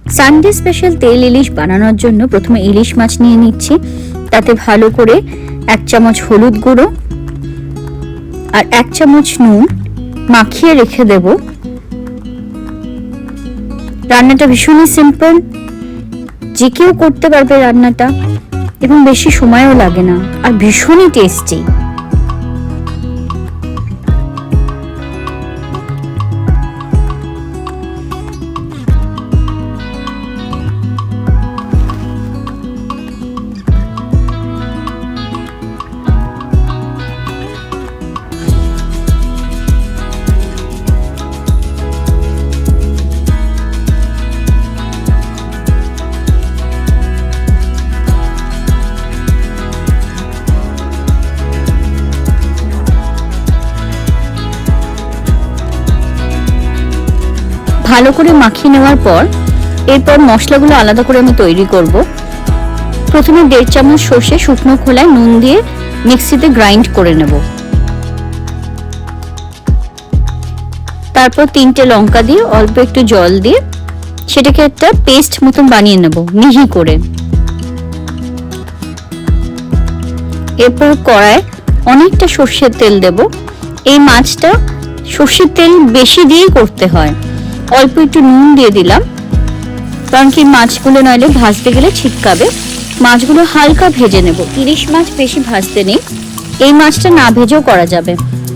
Sunday special তেল ইলিশ বানানোর জন্য প্রথমে ইলিশ মাছ নিয়ে নিচ্ছি। তাতে ভালো করে 1 চামচ হলুদ গুঁড়ো আর 1 চামচ নুন মাখিয়ে রেখে দেব। রান্নাটা ভীষণই সিম্পল, যে কেউ করতে পারবে রান্নাটা, এবং বেশি সময়ও লাগে না আর ভীষণই টেস্টি। ভালো করে মাখিয়ে নেওয়ার পর এরপর মশলাগুলো আলাদা করে আমি তৈরি করব। প্রথমে 1.5 চামচ সর্ষে শুকনো খোলায় নুন দিয়ে মিক্সিতে গ্রাইন্ড করে নেব। তারপর 3টে লঙ্কা দিয়ে অল্প একটু জল দিয়ে সেটাকে একটা পেস্ট মতন বানিয়ে নেব মিহি করে। এরপর কড়ায় অনেকটা সর্ষের তেল দেব। এই মাছটা সর্ষের তেল বেশি দিয়ে করতে হয়। অল্প একটু নুন দিয়ে দিলাম, কারণ কি মাছগুলো নইলে ভাজতে গেলে ছিটকাবে। মাছগুলো হালকা ভেজে নেব। ইলিশ মাছ বেশি ভাজতে নেই, এই মাছটা না ভেজেও করা যাবে।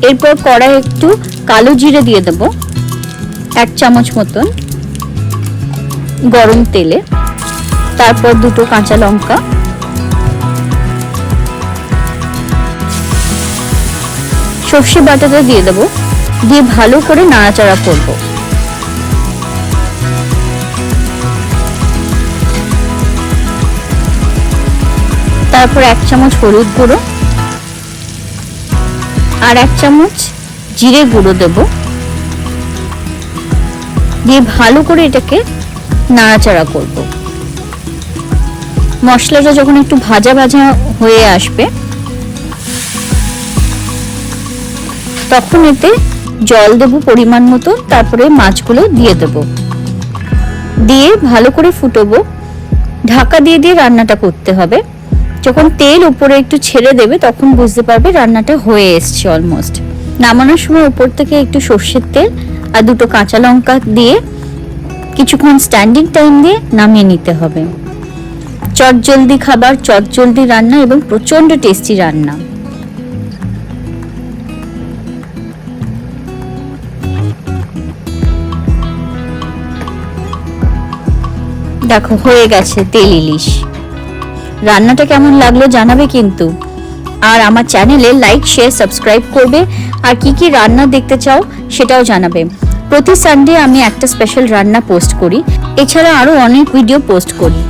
এরপর কড়াই একটু কালো জিরে দিয়ে দেব 1 চামচ মতন গরম তেলে। তারপর 2টো কাঁচা লঙ্কা, সর্ষে বাটাটা দিয়ে দেব, দিয়ে ভালো করে নাড়াচাড়া করব। তারপর 1 চামচ হলুদ গুঁড়ো আর 1 চামচ জিরে গুঁড়ো দেব, দিয়ে ভালো করে এটাকে নাড়াচাড়া করব। মশলাটা যখন একটু ভাজা ভাজা হয়ে আসবে তখন এতে জল দেব পরিমাণ মতো। তারপরে মাছগুলো দিয়ে দেব, দিয়ে ভালো করে ফুটবো। ঢাকা দিয়ে দিয়ে রান্নাটা করতে হবে। যখন তেল উপরে একটু ছেড়ে দেবে তখন বুঝতে পারবে রান্নাটা হয়ে এসছে অলমোস্ট। নামানোর সময় উপর থেকে একটু সর্ষের তেল আর 2টো কাঁচা লঙ্কা দিয়ে কিছুক্ষণ স্ট্যান্ডিং টাইম দিয়ে নামিয়ে নিতে হবে। চটজলদি খাবার, চটজলদি রান্না এবং প্রচন্ড টেস্টি রান্না। দেখো হয়ে গেছে তেল ইলিশ। রান্নাটা কেমন লাগলো জানাবে কিন্তু। আর আমার চ্যানেলে লাইক, শেয়ার, সাবস্ক্রাইব করবে। আর কি কি রান্না দেখতে চাও সেটাও জানাবে। প্রতি সানডে আমি একটা স্পেশাল রান্না পোস্ট করি, এছাড়া আরো অনেক ভিডিও পোস্ট করি।